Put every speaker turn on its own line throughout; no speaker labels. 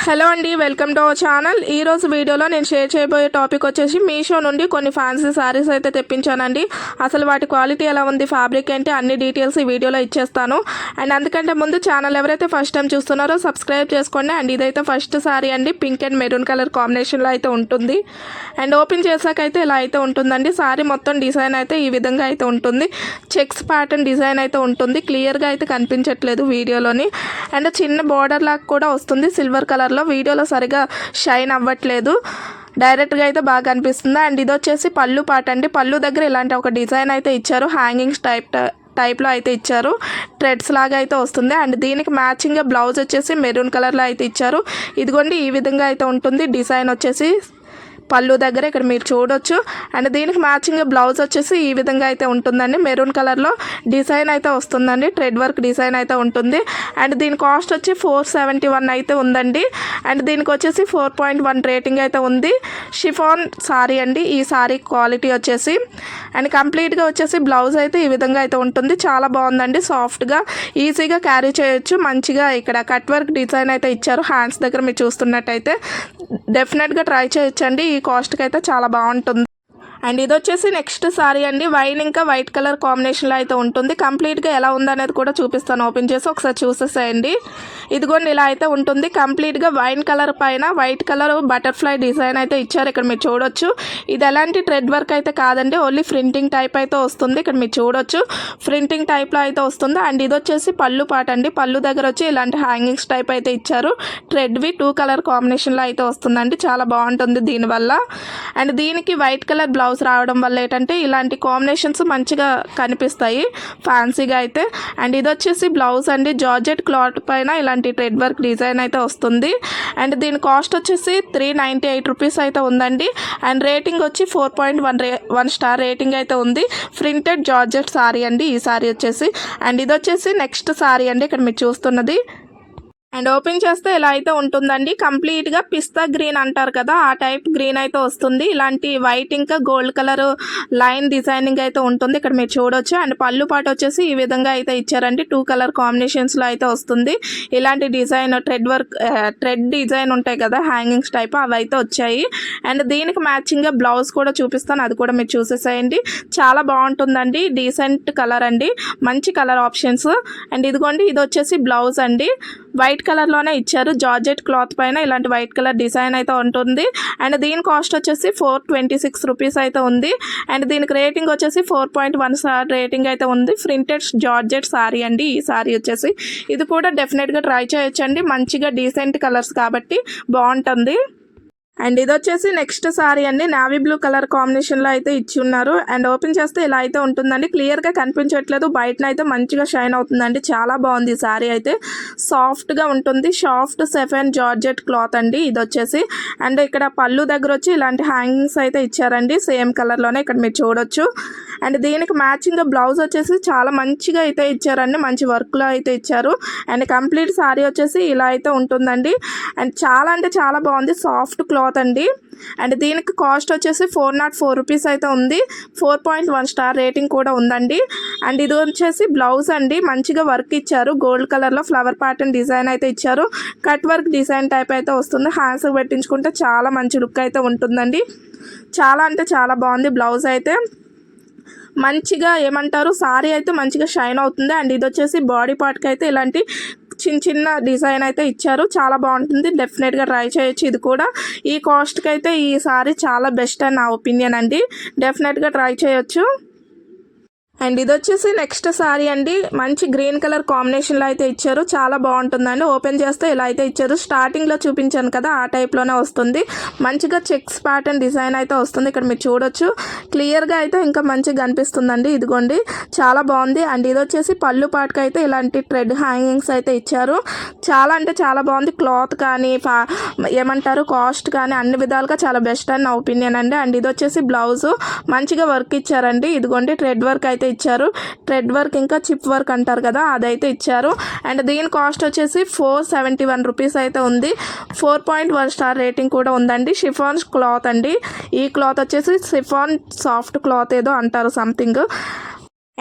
Hello అండి, welcome to our channel. ఈరోజు వీడియోలో నేను షేర్ చేయబోయే టాపిక్ వచ్చేసి మీషో నుండి కొన్ని ఫ్యాన్సీ శారీస్ అయితే తెప్పించానండి. అసలు వాటి క్వాలిటీ ఎలా ఉంది, ఫ్యాబ్రిక్ ఏంటి, అన్ని డీటెయిల్స్ ఈ వీడియోలో ఇచ్చేస్తాను. అండ్ అందుకంటే ముందు ఛానల్ ఎవరైతే ఫస్ట్ టైం చూస్తున్నారో సబ్స్క్రైబ్ చేసుకోండి. అండ్ ఇదైతే ఫస్ట్ శారీ అండి, పింక్ అండ్ మెరూన్ కలర్ కాంబినేషన్లో అయితే ఉంటుంది. అండ్ ఓపెన్ చేసాకైతే ఇలా అయితే ఉంటుందండి. శారీ మొత్తం డిజైన్ అయితే ఈ విధంగా అయితే ఉంటుంది. చెక్స్ ప్యాటర్న్ డిజైన్ అయితే ఉంటుంది. క్లియర్గా అయితే కనిపించట్లేదు వీడియోలోని. అండ్ చిన్న బార్డర్ లాగా కూడా వస్తుంది సిల్వర్ కలర్. వీడియోలో సరిగా షైన్ అవ్వట్లేదు, డైరెక్ట్గా అయితే బాగా అనిపిస్తుంది. అండ్ ఇది వచ్చేసి పళ్ళు పాట అండి. పళ్ళు దగ్గర ఇలాంటి ఒక డిజైన్ అయితే ఇచ్చారు, హ్యాంగింగ్స్ టైప్లో అయితే ఇచ్చారు, థ్రెడ్స్ లాగా అయితే వస్తుంది. అండ్ దీనికి మ్యాచింగ్గా బ్లౌజ్ వచ్చేసి మెరూన్ కలర్లో అయితే ఇచ్చారు. ఇదిగోండి ఈ విధంగా అయితే ఉంటుంది. డిజైన్ వచ్చేసి పళ్ళు దగ్గర ఇక్కడ మీరు చూడొచ్చు. అండ్ దీనికి మ్యాచింగ్ బ్లౌజ్ వచ్చేసి ఈ విధంగా అయితే ఉంటుందండి. మెరూన్ కలర్లో డిజైన్ అయితే వస్తుందండి, థ్రెడ్ వర్క్ డిజైన్ అయితే ఉంటుంది. అండ్ దీని కాస్ట్ వచ్చి 471 అయితే ఉందండి. అండ్ దీనికి వచ్చేసి 4.1 రేటింగ్ అయితే ఉంది. షిఫాన్ సారీ అండి ఈ సారీ క్వాలిటీ వచ్చేసి. అండ్ కంప్లీట్గా వచ్చేసి బ్లౌజ్ అయితే ఈ విధంగా అయితే ఉంటుంది. చాలా బాగుందండి, సాఫ్ట్గా ఈజీగా క్యారీ చేయొచ్చు. మంచిగా ఇక్కడ కట్ వర్క్ డిజైన్ అయితే ఇచ్చారు హ్యాండ్స్ దగ్గర మీరు చూస్తున్నట్టయితే. డెఫినెట్గా ట్రై చేయొచ్చండి, ఈ కాస్ట్కి అయితే చాలా బాగుంటుంది. అండ్ ఇది వచ్చేసి నెక్స్ట్ సారీ అండి, వైన్ ఇంకా వైట్ కలర్ కాంబినేషన్లో అయితే ఉంటుంది. కంప్లీట్గా ఎలా ఉందనేది కూడా చూపిస్తాను, ఓపెన్ చేసి ఒకసారి చూసేసేయండి. ఇదిగోండి ఇలా అయితే ఉంటుంది. కంప్లీట్గా వైన్ కలర్ పైన వైట్ కలర్ బటర్ఫ్లై డిజైన్ అయితే ఇచ్చారు, ఇక్కడ మీరు చూడొచ్చు. ఇది ఎలాంటి థ్రెడ్ వర్క్ అయితే కాదండి, ఓన్లీ ప్రింటింగ్ టైప్ అయితే వస్తుంది. ఇక్కడ మీరు చూడొచ్చు, ప్రింటింగ్ టైప్లో అయితే వస్తుంది. అండ్ ఇది వచ్చేసి పళ్ళు పాట అండి. పళ్ళు దగ్గర వచ్చి ఇలాంటి హ్యాంగింగ్స్ టైప్ అయితే ఇచ్చారు. థ్రెడ్వి 2 కలర్ కాంబినేషన్లో అయితే వస్తుందండి, చాలా బాగుంటుంది దీనివల్ల. అండ్ దీనికి వైట్ కలర్ బ్లౌజ్ రావడం వల్ల ఏంటంటే ఇలాంటి కాంబినేషన్స్ మంచిగా కనిపిస్తాయి ఫ్యాన్సీగా అయితే. అండ్ ఇది వచ్చేసి బ్లౌజ్ అండి, జార్జెట్ క్లాత్ పైన ఇలాంటి థ్రెడ్ వర్క్ డిజైన్ అయితే వస్తుంది. అండ్ దీని కాస్ట్ వచ్చేసి 398 రూపీస్ అయితే ఉందండి. అండ్ రేటింగ్ వచ్చి 4.1 స్టార్ రేటింగ్ అయితే ఉంది. ప్రింటెడ్ జార్జెట్ సారీ అండి ఈ సారీ వచ్చేసి. అండ్ ఇది వచ్చేసి నెక్స్ట్ సారీ అండి, ఇక్కడ మీరు చూస్తున్నది. అండ్ ఓపెన్ చేస్తే ఇలా అయితే ఉంటుందండి. కంప్లీట్గా పిస్తా గ్రీన్ అంటారు కదా, ఆ టైప్ గ్రీన్ అయితే వస్తుంది. ఇలాంటి వైట్ ఇంకా గోల్డ్ కలర్ లైన్ డిజైనింగ్ అయితే ఉంటుంది, ఇక్కడ మీరు చూడొచ్చు. అండ్ పళ్ళు పాటు వచ్చేసి ఈ విధంగా అయితే ఇచ్చారండి, 2 కలర్ కాంబినేషన్స్లో అయితే వస్తుంది. ఇలాంటి డిజైన్ థ్రెడ్ డిజైన్ ఉంటాయి కదా హ్యాంగింగ్స్ టైప్, అవి అయితే వచ్చాయి. అండ్ దీనికి మ్యాచింగ్గా బ్లౌజ్ కూడా చూపిస్తాను, అది కూడా మీరు చూసేసేయండి. చాలా బాగుంటుందండి, డీసెంట్ కలర్ అండి, మంచి కలర్ ఆప్షన్స్. అండ్ ఇదిగోండి ఇది వచ్చేసి బ్లౌజ్ అండి, వైట్ కలర్లోనే ఇచ్చారు. జార్జెట్ క్లాత్ పైన ఇలాంటి వైట్ కలర్ డిజైన్ అయితే ఉంటుంది. అండ్ దీని కాస్ట్ వచ్చేసి 426 రూపీస్ అయితే ఉంది. అండ్ దీనికి రేటింగ్ వచ్చేసి 4.1 స్టార్ రేటింగ్ అయితే ఉంది. ప్రింటెడ్ జార్జెట్ సారీ అండి ఈ సారీ వచ్చేసి. ఇది కూడా డెఫినెట్గా ట్రై చేయొచ్చండి, మంచిగా డీసెంట్ కలర్స్ కాబట్టి బాగుంటుంది. అండ్ ఇది వచ్చేసి నెక్స్ట్ సారీ అండి, నావీ బ్లూ కలర్ కాంబినేషన్లో అయితే ఇచ్చి ఉన్నారు. అండ్ ఓపెన్ చేస్తే ఇలా అయితే ఉంటుందండి. క్లియర్గా కనిపించట్లేదు, బయటనైతే మంచిగా షైన్ అవుతుందండి. చాలా బాగుంది ఈ సారీ అయితే, సాఫ్ట్గా ఉంటుంది. సాఫ్ట్ సెఫెన్ జార్జెట్ క్లాత్ అండి ఇది వచ్చేసి. అండ్ ఇక్కడ పళ్ళు దగ్గర వచ్చి ఇలాంటి హ్యాంగింగ్స్ అయితే ఇచ్చారండి, సేమ్ కలర్లోనే ఇక్కడ మీరు చూడొచ్చు. అండ్ దీనికి మ్యాచింగ్ బ్లౌజ్ వచ్చేసి చాలా మంచిగా అయితే ఇచ్చారండి, మంచి వర్క్లో అయితే ఇచ్చారు. అండ్ కంప్లీట్ సారీ వచ్చేసి ఇలా అయితే ఉంటుందండి. అండ్ చాలా అంటే చాలా బాగుంది, సాఫ్ట్ క్లాత్ అండి. అండ్ దీనికి కాస్ట్ వచ్చేసి 404 రూపీస్ అయితే ఉంది. 4.1 స్టార్ రేటింగ్ కూడా ఉందండి. అండ్ ఇది వచ్చేసి బ్లౌజ్ అండి, మంచిగా వర్క్ ఇచ్చారు, గోల్డ్ కలర్లో ఫ్లవర్ ప్యాటర్న్ డిజైన్ అయితే ఇచ్చారు. కట్ వర్క్ డిజైన్ టైప్ అయితే వస్తుంది. హ్యాండ్స్కి పెట్టించుకుంటే చాలా మంచి లుక్ అయితే ఉంటుందండి. చాలా అంటే చాలా బాగుంది బ్లౌజ్ అయితే, మంచిగా ఏమంటారు సారీ అయితే మంచిగా షైన్ అవుతుంది. అండ్ ఇది వచ్చేసి బాడీ పార్ట్కి అయితే ఇలాంటి చిన్న చిన్న డిజైన్ అయితే ఇచ్చారు, చాలా బాగుంటుంది. డెఫినెట్గా ట్రై చేయొచ్చు. ఇది కూడా ఈ కాస్ట్కి అయితే ఈ సారీ చాలా బెస్ట్ అని నా ఒపీనియన్ అండి, డెఫినెట్గా ట్రై చేయొచ్చు. అండ్ ఇది వచ్చేసి నెక్స్ట్ సారీ అండి, మంచి గ్రీన్ కలర్ కాంబినేషన్లో అయితే ఇచ్చారు, చాలా బాగుంటుందండి. ఓపెన్ చేస్తే ఇలా అయితే ఇచ్చారు, స్టార్టింగ్లో చూపించాను కదా ఆ టైప్లోనే వస్తుంది. మంచిగా చెక్స్ ప్యాటర్న్ డిజైన్ అయితే వస్తుంది, ఇక్కడ మీరు చూడొచ్చు. క్లియర్గా అయితే ఇంకా మంచిగా కనిపిస్తుందండి, ఇదిగోండి చాలా బాగుంది. అండ్ ఇది వచ్చేసి పళ్ళు పాటుకు అయితే ఇలాంటి థ్రెడ్ హ్యాంగింగ్స్ అయితే ఇచ్చారు. చాలా అంటే చాలా బాగుంది. క్లాత్ కానీ ఏమంటారు కాస్ట్ కానీ అన్ని విధాలుగా చాలా బెస్ట్ అని నా ఒపీనియన్ అండి. అండ్ ఇది వచ్చేసి బ్లౌజ్ మంచిగా వర్క్ ఇచ్చారండి, ఇదిగోండి థ్రెడ్ వర్క్ అయితే ఇచ్చారు. థ్రెడ్ వర్క్ ఇంకా చిప్ వర్క్ అంటారు కదా అదైతే ఇచ్చారు. అండ్ దీని కాస్ట్ వచ్చేసి 471 రూపీస్ అయితే ఉంది. 4.1 స్టార్ రేటింగ్ కూడా ఉందండి. షిఫాన్ క్లాత్ అండి, ఈ క్లాత్ వచ్చేసి షిఫాన్ సాఫ్ట్ క్లాత్ ఏదో అంటారు సంథింగ్.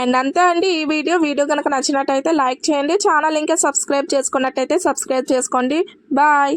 అండ్ అంతే అండి ఈ వీడియో కనుక నచ్చినట్టయితే లైక్ చేయండి. ఛానల్ ఇంకా సబ్స్క్రైబ్ చేసుకున్నట్టయితే సబ్స్క్రైబ్ చేసుకోండి. బాయ్.